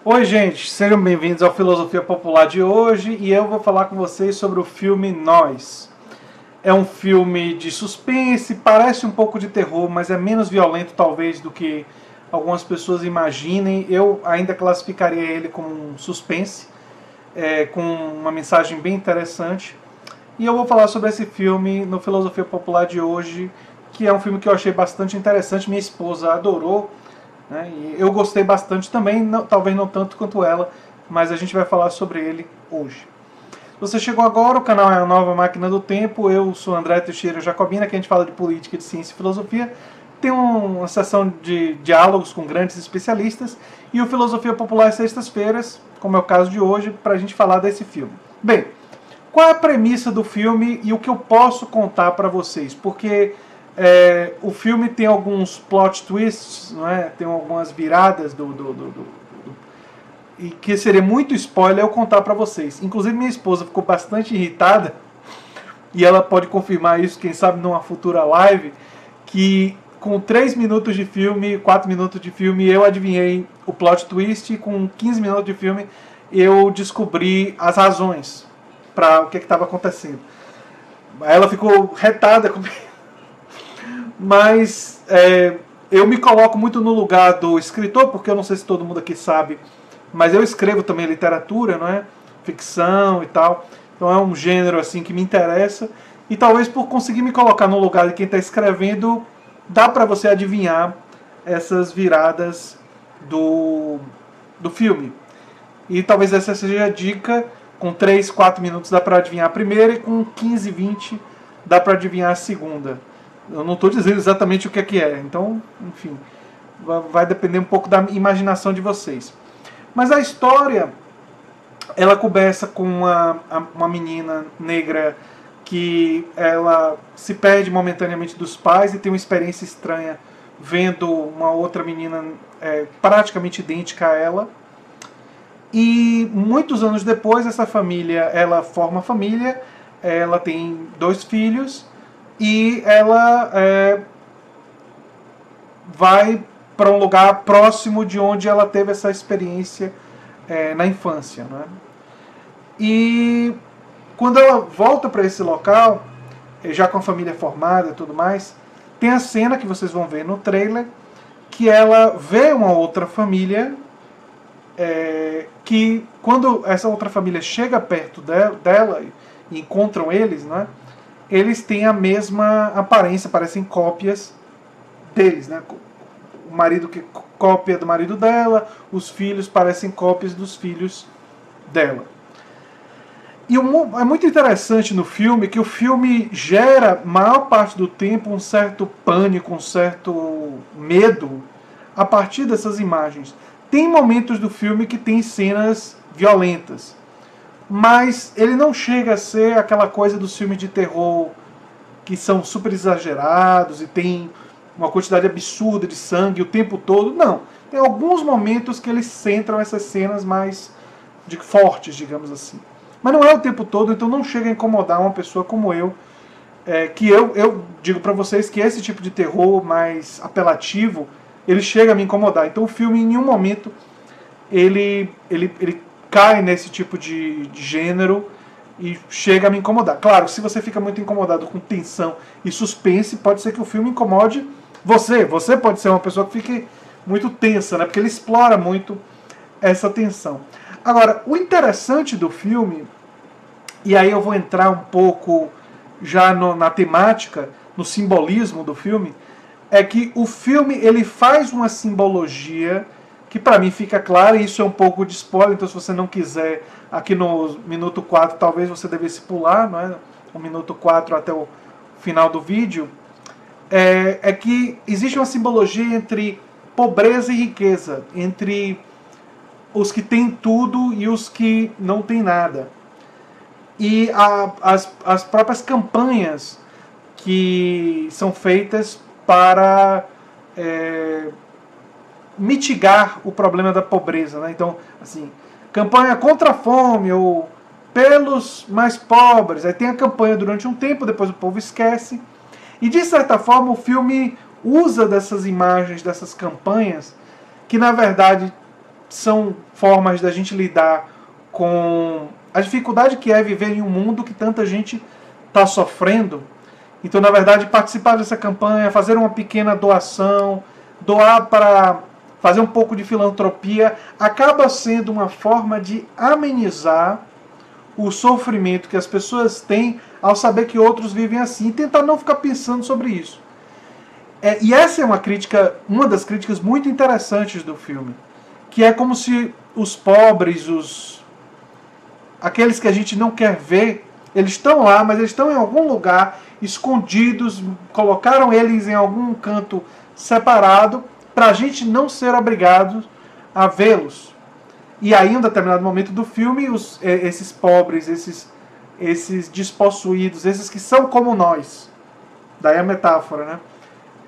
Oi, gente, sejam bem-vindos ao Filosofia Popular de hoje e eu vou falar com vocês sobre o filme Nós. É um filme de suspense, parece um pouco de terror, mas é menos violento talvez do que algumas pessoas imaginem. Eu ainda classificaria ele como um suspense, com uma mensagem bem interessante. E eu vou falar sobre esse filme no Filosofia Popular de hoje, que é um filme que eu achei bastante interessante, minha esposa adorou. Né? E eu gostei bastante também, não, talvez não tanto quanto ela, mas a gente vai falar sobre ele hoje. Se você chegou agora, o canal é a Nova Máquina do Tempo, eu sou André Teixeira Jacobina, que a gente fala de política, de ciência e filosofia. Tem uma sessão de diálogos com grandes especialistas e o Filosofia Popular às sextas-feiras, como é o caso de hoje, para a gente falar desse filme. Bem, qual é a premissa do filme e o que eu posso contar para vocês? Porque o filme tem alguns plot twists, não é? Tem algumas viradas e que seria muito spoiler eu contar para vocês. Inclusive minha esposa ficou bastante irritada e ela pode confirmar isso, quem sabe numa futura live, que com 3 minutos de filme, 4 minutos de filme, eu adivinhei o plot twist e com 15 minutos de filme eu descobri as razões para o que estava acontecendo. Ela ficou retada comigo. Mas eu me coloco muito no lugar do escritor, porque eu não sei se todo mundo aqui sabe, mas eu escrevo também literatura, não é? Ficção e tal. Então é um gênero assim que me interessa. E talvez por conseguir me colocar no lugar de quem está escrevendo, dá para você adivinhar essas viradas do filme. E talvez essa seja a dica. Com 3, 4 minutos dá para adivinhar a primeira e com 15, 20 dá para adivinhar a segunda. Eu não estou dizendo exatamente o que é. Então, enfim, vai depender um pouco da imaginação de vocês. Mas a história, ela começa com uma menina negra que ela se perde momentaneamente dos pais e tem uma experiência estranha vendo uma outra menina praticamente idêntica a ela. E muitos anos depois, essa família, ela forma família, ela tem 2 filhos e ela vai para um lugar próximo de onde ela teve essa experiência na infância. Não é? E quando ela volta para esse local, já com a família formada e tudo mais, tem a cena que vocês vão ver no trailer, que ela vê uma outra família, que quando essa outra família chega perto dela e encontram eles, né, eles têm a mesma aparência, parecem cópias deles. Né? O marido que cópia do marido dela, os filhos parecem cópias dos filhos dela. E é muito interessante no filme que o filme gera, maior parte do tempo, um certo pânico, um certo medo a partir dessas imagens. Tem momentos do filme que tem cenas violentas, mas ele não chega a ser aquela coisa dos filmes de terror que são super exagerados e tem uma quantidade absurda de sangue o tempo todo. Não, tem alguns momentos que eles centram essas cenas mais fortes, digamos assim. Mas não é o tempo todo, então não chega a incomodar uma pessoa como eu, que eu digo pra vocês que esse tipo de terror mais apelativo, ele chega a me incomodar. Então o filme em nenhum momento ele cai nesse tipo de gênero e chega a me incomodar. Claro, se você fica muito incomodado com tensão e suspense, pode ser que o filme incomode você. Você pode ser uma pessoa que fique muito tensa, né? Porque ele explora muito essa tensão. Agora, o interessante do filme, e aí eu vou entrar um pouco já na temática, no simbolismo do filme, é que o filme ele faz uma simbologia que para mim fica clara, e isso é um pouco de spoiler, então se você não quiser, aqui no minuto 4 talvez você devesse pular, não é? O minuto 4 até o final do vídeo, é que existe uma simbologia entre pobreza e riqueza, entre os que têm tudo e os que não têm nada. E as próprias campanhas que são feitas para mitigar o problema da pobreza. Né? Então, assim, campanha contra a fome ou pelos mais pobres. Aí tem a campanha durante um tempo, depois o povo esquece. E de certa forma o filme usa dessas imagens, dessas campanhas, que na verdade são formas da gente lidar com a dificuldade que é viver em um mundo que tanta gente está sofrendo. Então, na verdade, participar dessa campanha, fazer uma pequena doação, doar para fazer um pouco de filantropia, acaba sendo uma forma de amenizar o sofrimento que as pessoas têm ao saber que outros vivem assim, e tentar não ficar pensando sobre isso. E essa é uma das críticas muito interessantes do filme, que é como se os pobres, aqueles que a gente não quer ver, eles estão lá, mas eles estão em algum lugar, escondidos, colocaram eles em algum canto separado, para a gente não ser obrigado a vê-los. E aí, em um determinado momento do filme, esses pobres, esses despossuídos, esses que são como nós, daí a metáfora, né?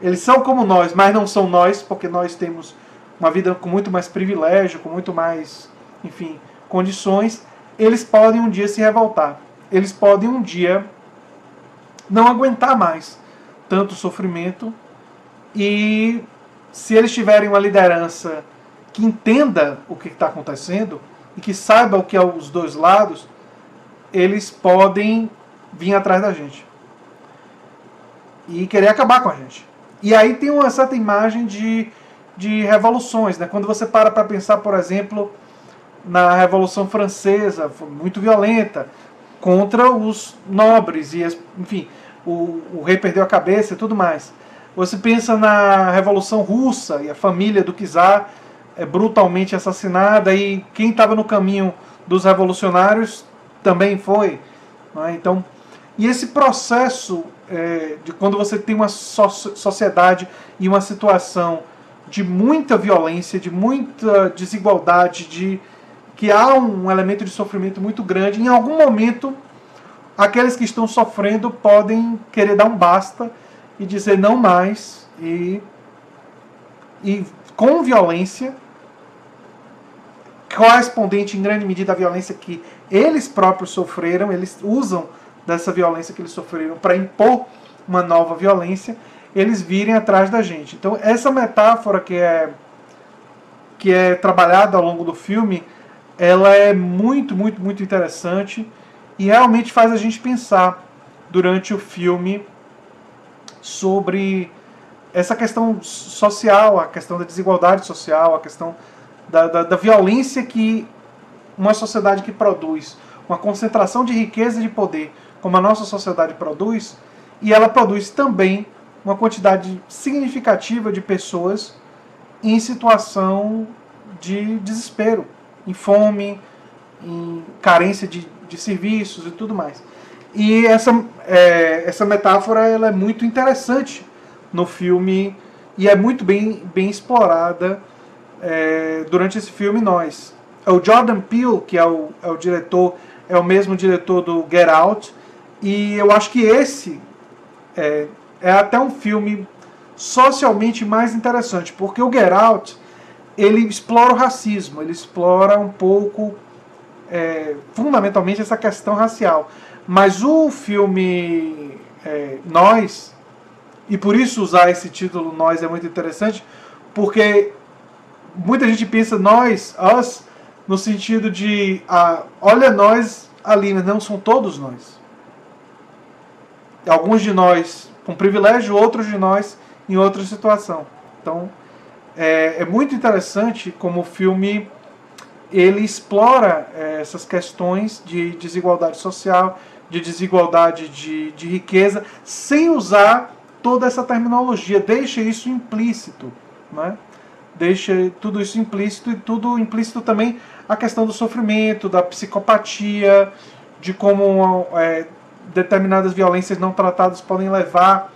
Eles são como nós, mas não são nós, porque nós temos uma vida com muito mais privilégio, com muito mais, enfim, condições. Eles podem um dia se revoltar. Eles podem um dia não aguentar mais tanto sofrimento, e se eles tiverem uma liderança que entenda o que está acontecendo e que saiba o que é os dois lados, eles podem vir atrás da gente e querer acabar com a gente. E aí tem uma certa imagem de revoluções, né? Quando você para pensar, por exemplo, na Revolução Francesa, foi muito violenta, contra os nobres, e enfim, o rei perdeu a cabeça e tudo mais. Você pensa na Revolução Russa, e a família do czar é brutalmente assassinada, e quem estava no caminho dos revolucionários também foi. Né? Então, e esse processo de quando você tem uma sociedade e uma situação de muita violência, de muita desigualdade, que há um elemento de sofrimento muito grande, em algum momento aqueles que estão sofrendo podem querer dar um basta e dizer não mais, e com violência, correspondente em grande medida à violência que eles próprios sofreram, eles usam dessa violência que eles sofreram para impor uma nova violência, eles virem atrás da gente. Então essa metáfora que é trabalhada ao longo do filme, ela é muito, muito, muito interessante e realmente faz a gente pensar durante o filme sobre essa questão social, a questão da desigualdade social, a questão da violência que uma sociedade que produz uma concentração de riqueza e de poder, como a nossa sociedade produz, e ela produz também uma quantidade significativa de pessoas em situação de desespero, em fome, em carência de serviços e tudo mais. E essa metáfora ela é muito interessante no filme e é muito bem explorada durante esse filme Nós. O Jordan Peele, que é o diretor, é o mesmo diretor do Get Out, e eu acho que esse é até um filme socialmente mais interessante, porque o Get Out ele explora o racismo, ele explora um pouco, fundamentalmente, essa questão racial. Mas o filme Nós, e por isso usar esse título Nós é muito interessante, porque muita gente pensa nós, us, no sentido de olha nós ali, mas não são todos nós. Alguns de nós com privilégio, outros de nós em outra situação. Então é muito interessante como o filme ele explora essas questões de desigualdade social, de desigualdade de riqueza, sem usar toda essa terminologia, deixa isso implícito, né? Deixa tudo isso implícito, e tudo implícito também a questão do sofrimento, da psicopatia, de como determinadas violências não tratadas podem levar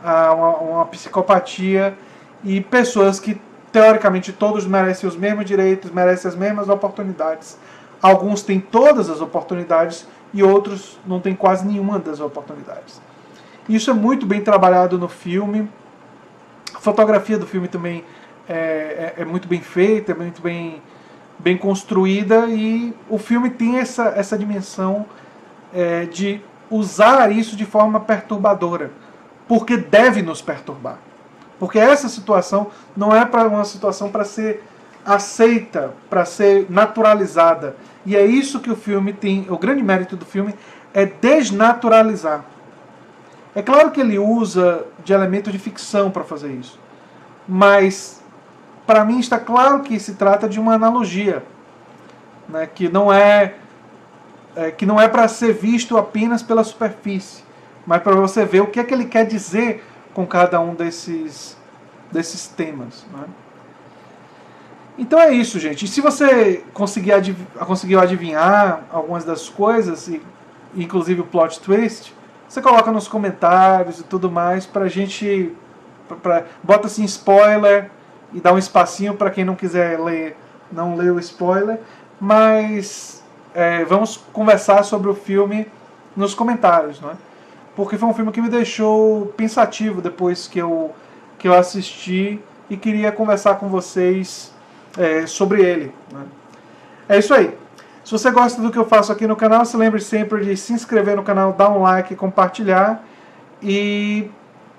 a uma psicopatia, e pessoas que teoricamente todos merecem os mesmos direitos, merecem as mesmas oportunidades. Alguns têm todas as oportunidades e outros não têm quase nenhuma das oportunidades. Isso é muito bem trabalhado no filme. A fotografia do filme também é muito bem feita, é muito bem construída, e o filme tem essa dimensão de usar isso de forma perturbadora, porque deve nos perturbar. Porque essa situação não é uma situação para ser aceita para ser naturalizada. E é isso que o filme tem, o grande mérito do filme é desnaturalizar. É claro que ele usa de elementos de ficção para fazer isso, mas para mim está claro que se trata de uma analogia, né, que não é para ser visto apenas pela superfície, mas para você ver o que é que ele quer dizer com cada um desses temas, né? Então é isso, gente. E se você conseguiu adivinhar algumas das coisas, inclusive o plot twist, você coloca nos comentários e tudo mais pra gente... bota assim spoiler e dá um espacinho para quem não quiser ler, não lê o spoiler. Mas vamos conversar sobre o filme nos comentários, não é? Porque foi um filme que me deixou pensativo depois que eu assisti e queria conversar com vocês sobre ele, né? É isso aí. Se você gosta do que eu faço aqui no canal, se lembre sempre de se inscrever no canal, dar um like, compartilhar. E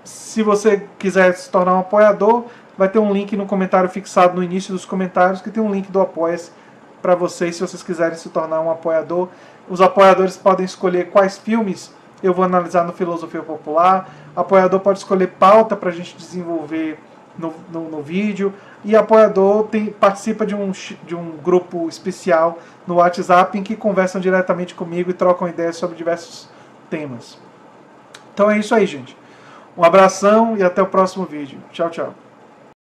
se você quiser se tornar um apoiador, vai ter um link no comentário fixado no início dos comentários, que tem um link do Apoia-se para vocês, se vocês quiserem se tornar um apoiador. Os apoiadores podem escolher quais filmes eu vou analisar no Filosofia Popular. O apoiador pode escolher pauta para a gente desenvolver no vídeo. E apoiador participa de um grupo especial no WhatsApp em que conversam diretamente comigo e trocam ideias sobre diversos temas. Então é isso aí, gente. Um abração e até o próximo vídeo. Tchau, tchau.